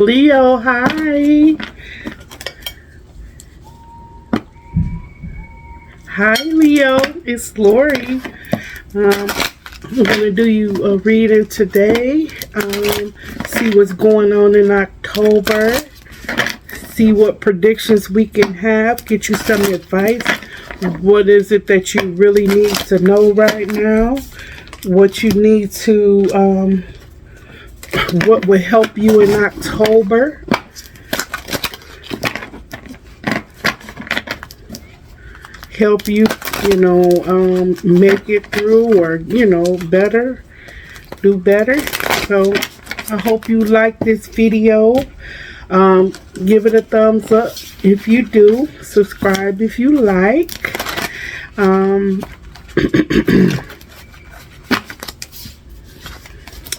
Leo, hi. Hi, Leo. It's Lori. I'm going to do you a reading today. See what's going on in October. See what predictions we can have. Get you some advice. What is it that you really need to know right now? What you need to, what would help you in October? Help you, make it through, or, better, do better. So I hope you like this video. Give it a thumbs up if you do. Subscribe if you like.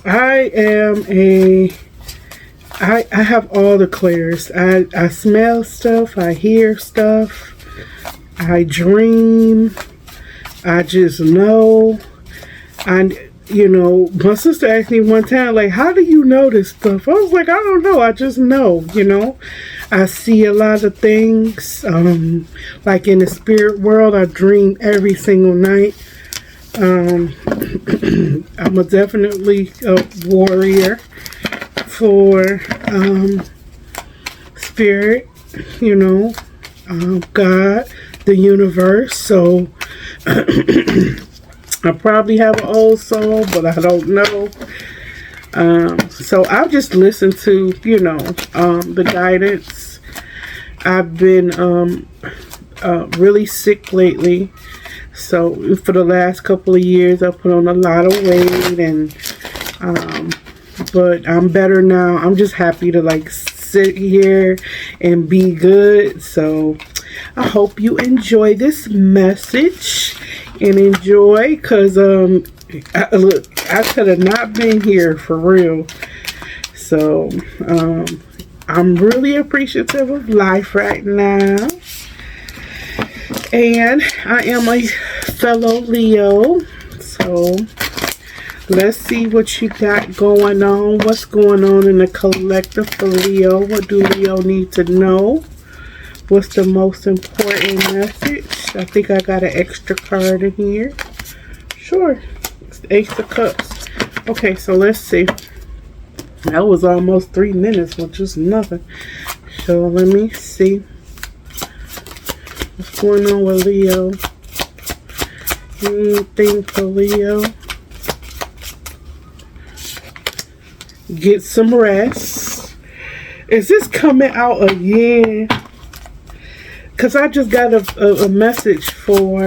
I have all the clairs. I smell stuff, I hear stuff, I dream, I just know. My sister asked me one time, like, how do you know this stuff? I was like, I don't know, I just know, I see a lot of things. Like in the spirit world, I dream every single night. I'm definitely a warrior for spirit, God, the universe. So I probably have an old soul, but I don't know. So I'll just listen to, the guidance. I've been really sick lately. So for the last couple of years, I put on a lot of weight, and but I'm better now. I'm just happy to sit here and be good. So I hope you enjoy this message and enjoy, because I could have not been here for real. So I'm really appreciative of life right now. And I am a fellow Leo. So let's see what you got going on. What's going on in the collective for Leo? What do Leo need to know? What's the most important message? I think I got an extra card in here. Sure. It's the Ace of Cups. Okay, so let's see. That was almost 3 minutes, which is nothing. So let me see. What's going on with Leo? Anything for Leo? Get some rest. Is this coming out again? Because I just got a message for,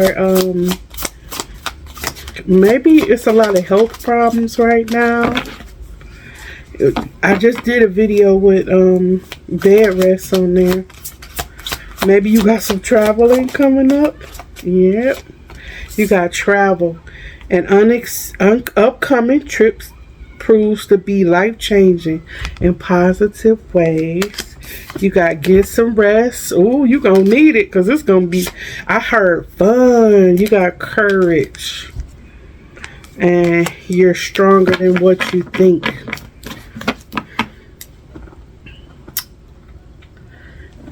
maybe it's a lot of health problems right now. I just did a video with bed rest on there. Maybe you got some traveling coming up. Yep. You got travel. And upcoming trips proves to be life-changing in positive ways. You got get some rest. Oh, you gonna need it, because it's gonna be, I heard, fun. You got courage. And you're stronger than what you think.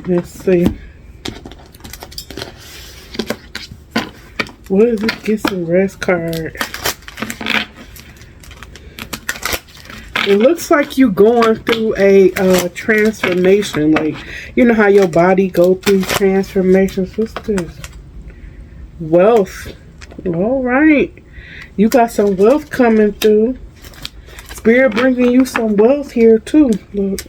Let's see. What is this get some rest card? It looks like you going through a transformation. Like, you know how your body go through transformations. What's this? Wealth. All right. You got some wealth coming through. Spirit bringing you some wealth here too. Look.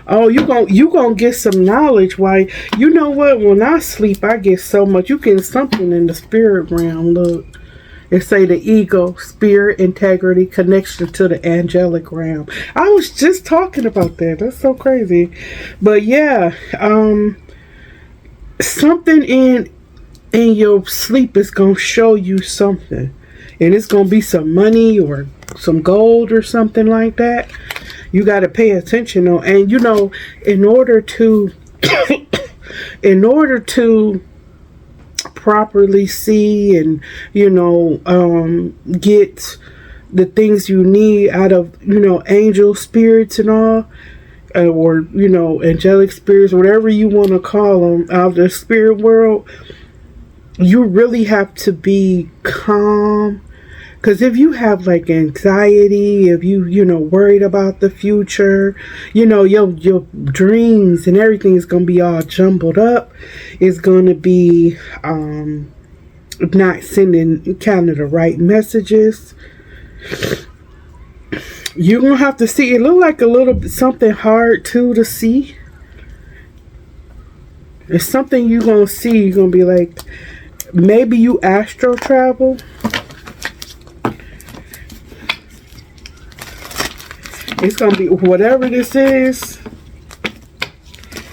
Oh, you gonna get some knowledge. Why? You know what? When I sleep, I get so much. You get something in the spirit realm. Look. It say the ego, spirit, integrity, connection to the angelic realm. I was just talking about that. That's so crazy. But yeah, something in your sleep is going to show you something. And it's going to be some money or some gold or something like that. You got to pay attention on. And in order to properly see and get the things you need out of, angel spirits and all, or, angelic spirits, whatever you want to call them, out of the spirit world. You really have to be calm. Because if you have like anxiety, if you worried about the future, your dreams and everything is going to be all jumbled up. It's going to be not sending kind of the right messages. You're going to have to see. It look like a little bit something hard too to see. It's something you're going to see. You're going to be like, maybe you astral travel. It's going to be whatever this is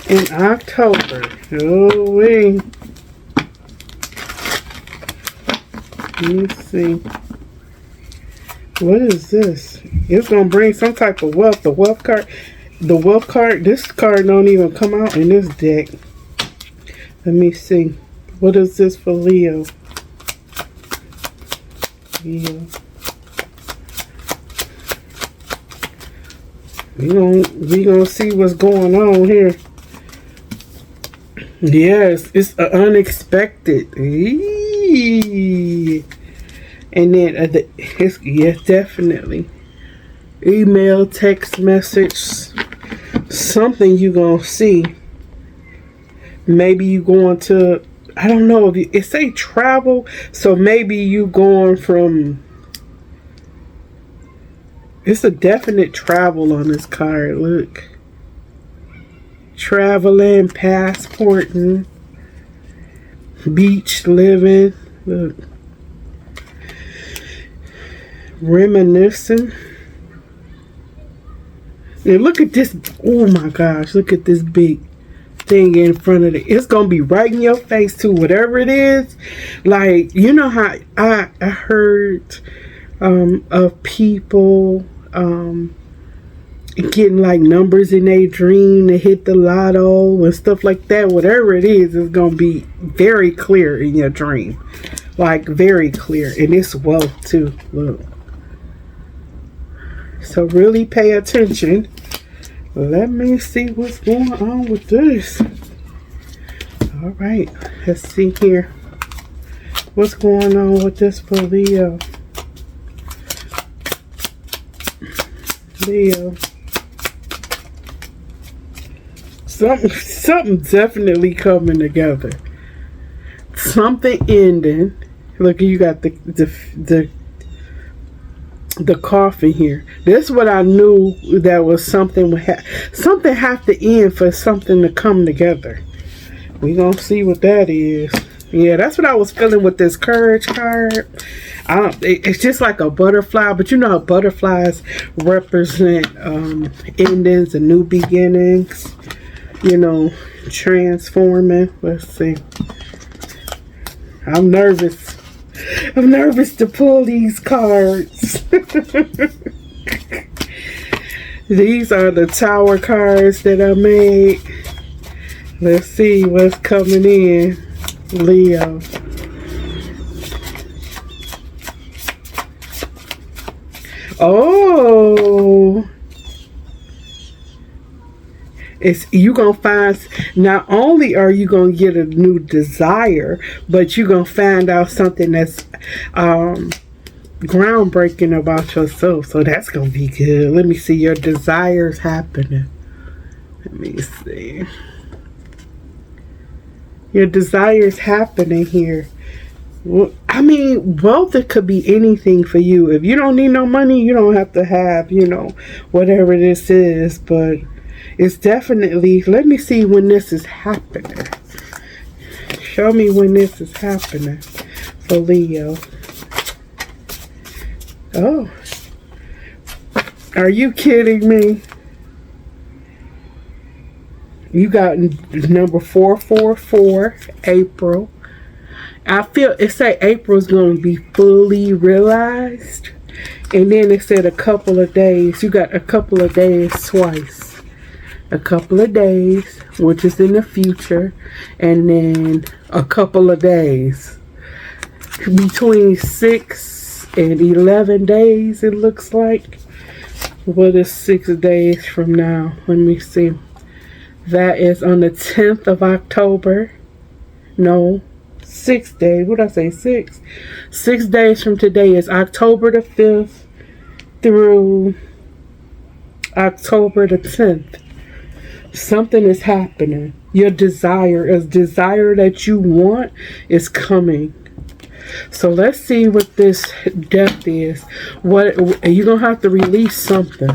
in October. Oh, wait. Let me see. What is this? It's going to bring some type of wealth. The wealth card. This card don't even come out in this deck. Let me see. What is this for Leo? Leo. We gonna see what's going on here. Yes, it's unexpected. Eee. And then yes, definitely email, text message, something you gonna see. Maybe you going to, I don't know if it say travel, so maybe you going from. It's a definite travel on this card. Look. Traveling, passporting, beach living. Look. Reminiscing. And look at this. Oh my gosh. Look at this big thing in front of it. It's going to be right in your face too. Whatever it is. Like, you know how I heard of people getting like numbers in their dream to hit the lotto and stuff like that. Whatever it is going to be very clear in your dream, like very clear. And it's wealth too. Look, so really pay attention. Let me see what's going on with this. All right, let's see here what's going on with this for Leo. Something definitely coming together. Something ending. Look, you got the coffin here. This is what I knew, that was something something have to end for something to come together. We gonna see what that is. Yeah, that's what I was feeling with this courage card. It's just like a butterfly, but you know how butterflies represent endings and new beginnings. Transforming. Let's see. I'm nervous. I'm nervous to pull these cards. These are the Tower cards that I made. Let's see what's coming in, Leo. Oh, you gonna find, not only are you gonna get a new desire, but you gonna find out something that's groundbreaking about yourself. So that's gonna be good. Let me see your desires happening. Let me see your desires happening here. Well, I mean, wealth, it could be anything for you. If you don't need no money, you don't have to have, whatever this is. But it's definitely, let me see when this is happening. Show me when this is happening for Leo. Oh, are you kidding me? You got number 444, April. I feel it say April's going to be fully realized. And then it said a couple of days. You got a couple of days twice. A couple of days, which is in the future. And then a couple of days. Between 6 in 11 days, it looks like. What is 6 days from now? Let me see. That is on the 10th of October. No, 6 days. What did I say? 6. 6 days from today is October the 5th through October the 10th. Something is happening. Your desire that you want is coming. So let's see what this death is. What you're gonna have to release something.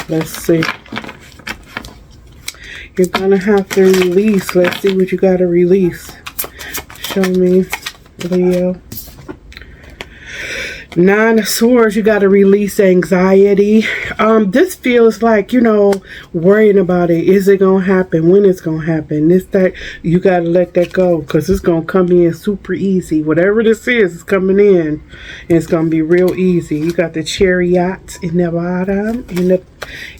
Let's see. You're gonna have to release. Let's see what you gotta release. Show me, Leo. 9 of Swords, you got to release anxiety. This feels like, worrying about it. Is it going to happen? When it's going to happen? That, you got to let that go because it's going to come in super easy. Whatever this is, it's coming in. And it's going to be real easy. You got the Chariot in the bottom,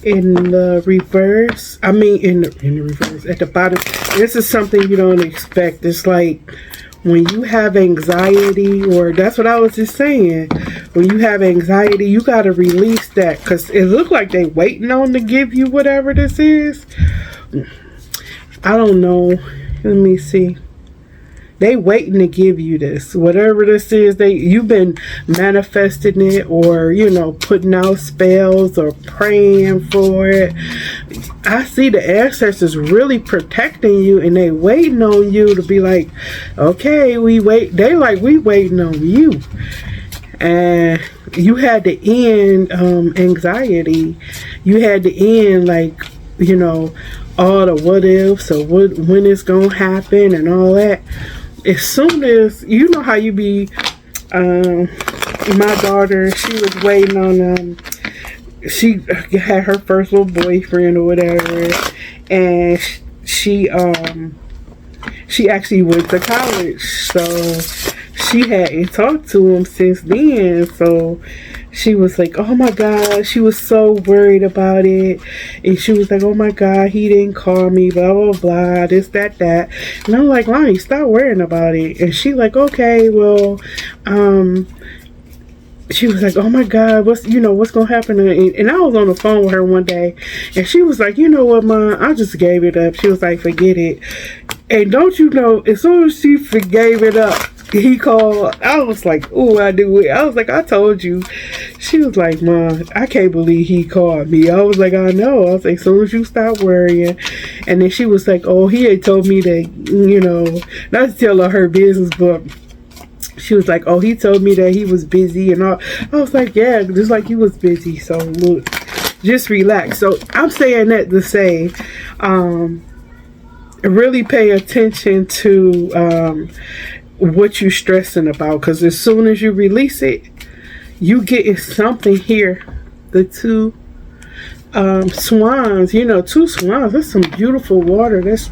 in the reverse. I mean, in the reverse, at the bottom. This is something you don't expect. It's like, when you have anxiety, or that's what I was just saying, when you have anxiety, you got to release that because it looks like they waiting on to give you whatever this is. I don't know. Let me see. They waiting to give you this. Whatever this is, you've been manifesting it or, putting out spells or praying for it. I see the ancestors really protecting you and they waiting on you to be like, okay, we wait. They like, we waiting on you. And you had to end anxiety. You had to end all the what ifs or when it's going to happen and all that. As soon as, how you be, my daughter, she was waiting on, she had her first little boyfriend or whatever, and she actually went to college, so she hadn't talked to him since then. So she was like, oh my God, she was so worried about it. And she was like, oh my God, he didn't call me, blah, blah, blah, this, that. And I'm like, Lonnie, stop worrying about it. And she like, okay, well, she was like, oh my God, what's going to happen? And I was on the phone with her one day and she was like, you know what, Mom, I just gave it up. She was like, forget it. And don't you know, as soon as she gave it up, he called. I was like, oh, I do it. I was like, I told you. She was like, Mom, I can't believe he called me. I was like, I know. I was like, as soon as you stop worrying. And then she was like, oh, he had told me that, not to tell her business, but she was like, oh, he told me that he was busy and all. I was like, yeah, just like he was busy. So look, just relax. So I'm saying that to say, really pay attention to what you're stressing about, because as soon as you release it, you get something here. The 2 swans, 2 swans, that's some beautiful water. That's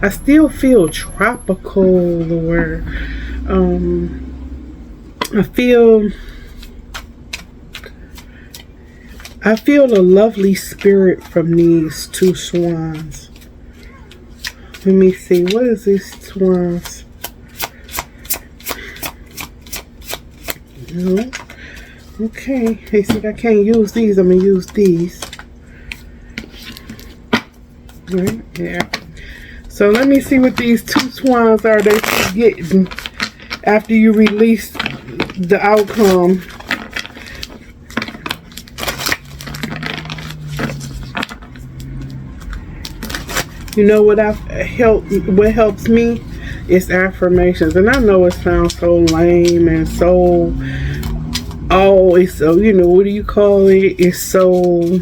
I still feel tropical, or I feel a lovely spirit from these 2 swans. Let me see, what is these swans? No. Okay, they said I can't use these. I'm gonna use these. Right, yeah. So let me see what these 2 swans are they getting after you release the outcome. What helps me is affirmations. And I know it sounds so lame and so, it's so, what do you call it? It's so,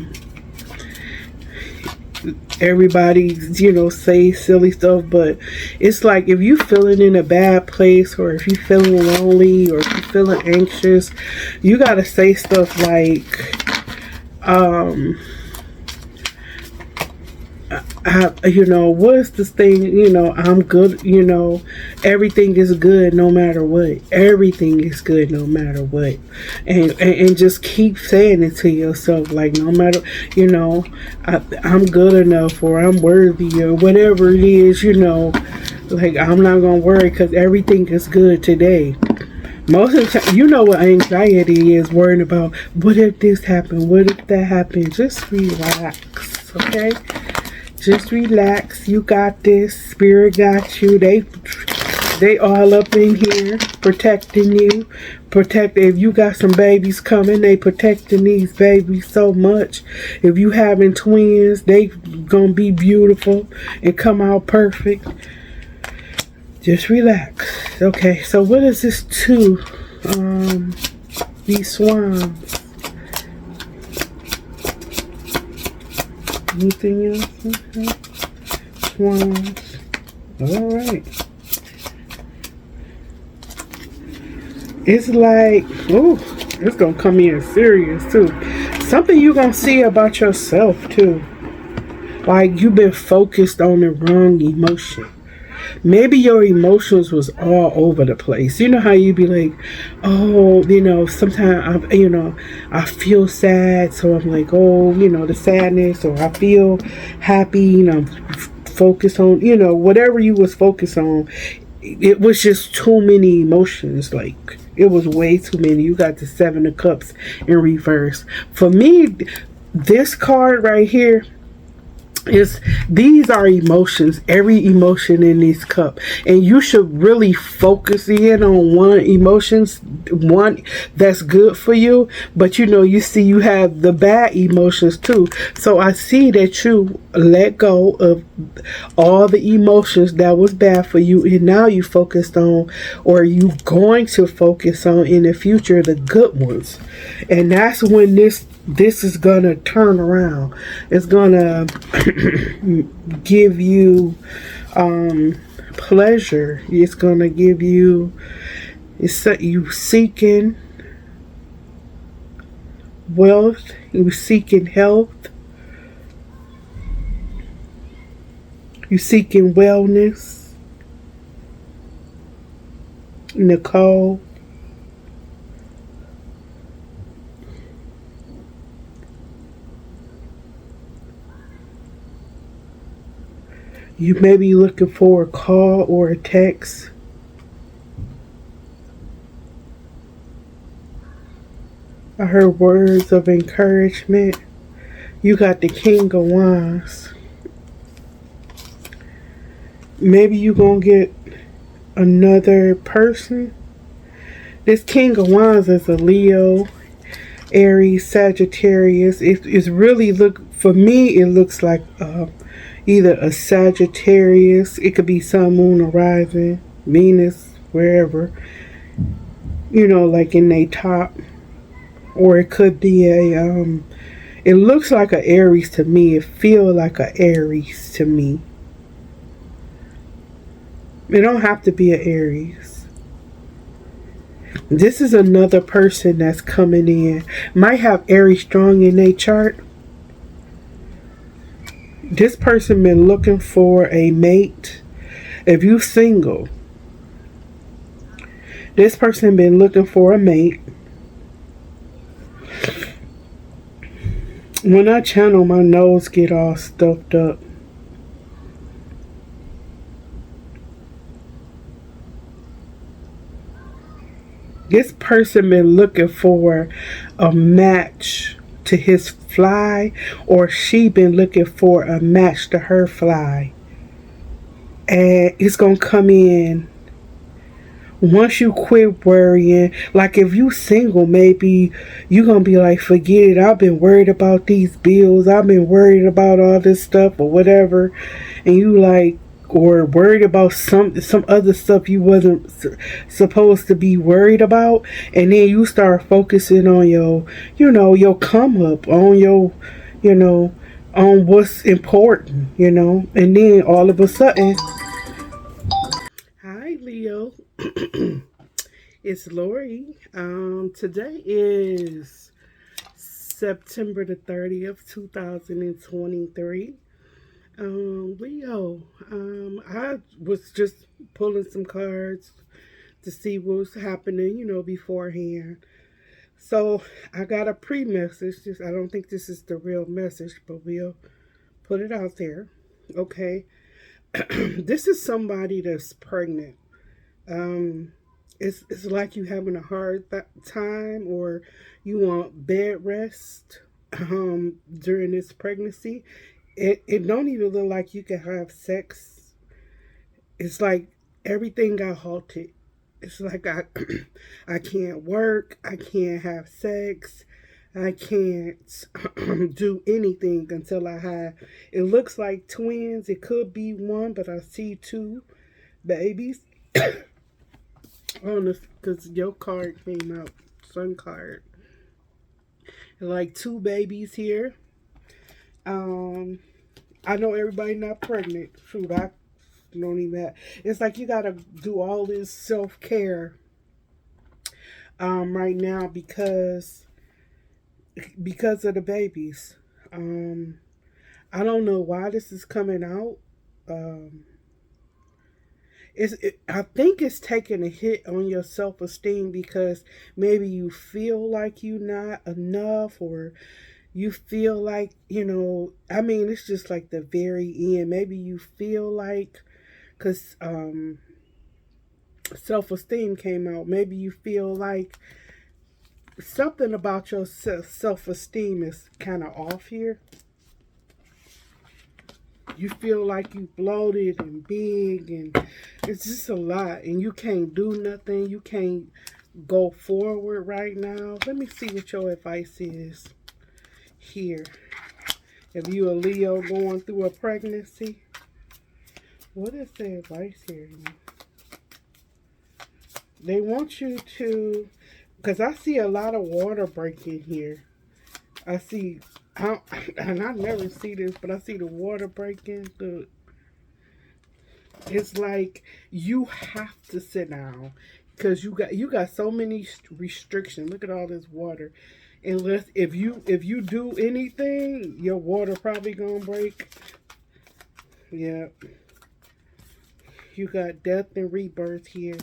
everybody, say silly stuff, but it's like if you feeling in a bad place, or if you feeling lonely, or if you feeling anxious, you gotta say stuff like, what's this thing, I'm good, everything is good no matter what. Everything is good no matter what. And just keep saying it to yourself, like, no matter, I'm good enough, or I'm worthy, or whatever it is, like, I'm not gonna worry because everything is good today. Most of the time, you know what anxiety is, worrying about what if this happened, what if that happened. Just relax, okay? Just relax. You got this. Spirit got you. They all up in here protecting you. If you got some babies coming, they protecting these babies so much. If you having twins, they gonna be beautiful and come out perfect. Just relax. Okay, so what is this to these swans? Anything else? Okay. Swans. Alright. It's like, oh, it's gonna come in serious too. Something you gonna see about yourself too. Like you've been focused on the wrong emotion. Maybe your emotions was all over the place. You know how you be like, oh, sometimes I feel sad, so I'm like, oh, the sadness, or I feel happy, focus on, whatever you was focused on. It was just too many emotions. Like it was way too many. You got the Seven of Cups in reverse. For me, this card right here, these are emotions, every emotion in this cup, and you should really focus in on one that's good for you. But you see you have the bad emotions too, so I see that you let go of all the emotions that was bad for you, and now you focused on, or you going to focus on in the future, the good ones. And that's when this is gonna turn around. It's gonna give you pleasure. It's gonna give you, you seeking wealth, you seeking health, you seeking wellness. Nicole, you may be looking for a call or a text. I heard words of encouragement. You got the King of Wands. Maybe you gonna get another person. This King of Wands is a Leo, Aries, Sagittarius. It's really for me. It looks like either a Sagittarius. It could be Sun, Moon, or Rising, Venus, wherever. Like in their top, or it could be a. It looks like a Aries to me. It feels like a Aries to me. It don't have to be an Aries. This is another person that's coming in. Might have Aries strong in their chart. This person been looking for a mate. If you single, this person been looking for a mate. When I channel, my nose get all stuffed up. This person been looking for a match to his fly, or she been looking for a match to her fly. And it's gonna come in once you quit worrying. Like if you single, maybe you gonna be like, forget it, I've been worried about these bills, I've been worried about all this stuff or whatever, and you like, or worried about some other stuff you wasn't supposed to be worried about, and then you start focusing on your come up, on on what's important, and then all of a sudden, hi Leo. It's Lori. Today is September the 30th, 2023. Leo, I was just pulling some cards to see what was happening, beforehand. So I got a pre-message. I don't think this is the real message, but we'll put it out there. Okay. This is somebody that's pregnant. It's like you having a hard time, or you want bed rest during this pregnancy. It don't even look like you can have sex. It's like everything got halted. It's like I can't work, I can't have sex, I can't do anything until I have. It looks like twins. It could be one, but I see two babies on this because your card came out, sun card. Like two babies here. Um, I know everybody not pregnant. Shoot, I don't even. It's like you gotta do all this self care right now because of the babies. Um, I don't know why this is coming out. Um, I think it's taking a hit on your self esteem because maybe you feel like you're not enough, or you feel like, I mean, it's just like the very end. Maybe you feel like, because self esteem came out, maybe you feel like something about your self esteem is kind of off here. You feel like you bloated and big, and it's just a lot, and you can't do nothing. You can't go forward right now. Let me see what your advice is here. If you a Leo going through a pregnancy, what is the advice here? They want you to, because I see a lot of water breaking here. I see, and I never see this, but I see the water breaking. It's like you have to sit down because you got so many restrictions. Look at all this water. Unless if you do anything, your water probably gonna break. Yeah, you got death and rebirth here.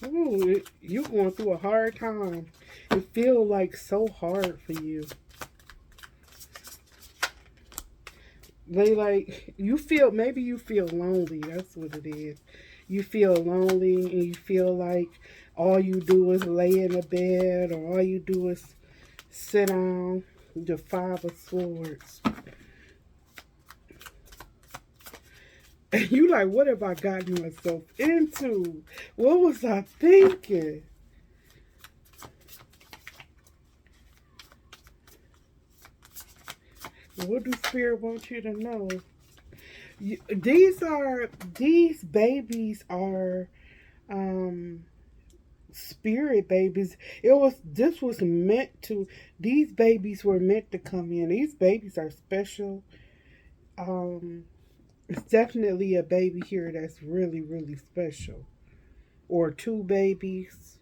Ooh, you going through a hard time. It feels like so hard for you. They like you feel maybe you feel lonely. That's what it is. You feel lonely and you feel like all you do is lay in a bed, or all you do is sit down. The Five of Swords. And you like, what have I gotten myself into? What was I thinking? What do Spirit want you to know? These babies are spirit babies. This was meant to. These babies were meant to come in. These babies are special. It's definitely a baby here that's really, really special. Or two babies.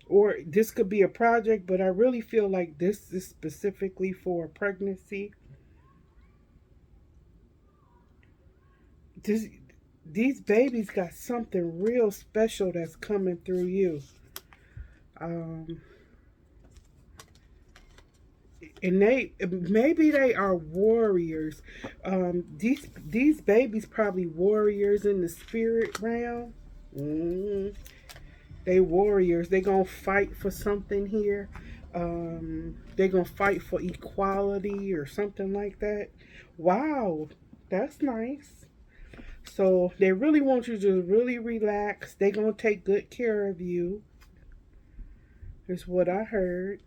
Or this could be a project, but I really feel like this is specifically for a pregnancy. This, these babies got something real special that's coming through you. Um, and maybe they are warriors. These babies probably warriors in the spirit realm. Mm-hmm. They warriors. They gonna fight for something here. They gonna fight for equality or something like that. Wow, that's nice. So they really want you to really relax. They gonna take good care of you. Is what I heard.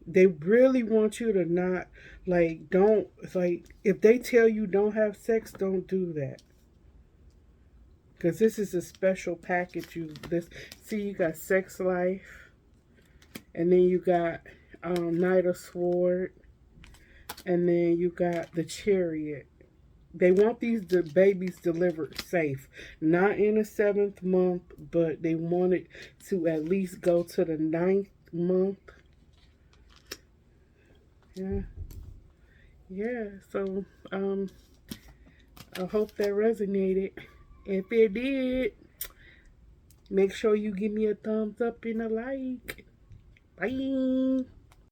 They really want you to not don't if they tell you don't have sex, don't do that. Because this is a special package. You got sex life, and then you got Knight of Sword, and then you got the Chariot. They want the babies delivered safe, not in the 7th month, but they want it to at least go to the 9th month. Yeah, yeah. So I hope that resonated. If it did, make sure you give me a thumbs up and a like. Bye.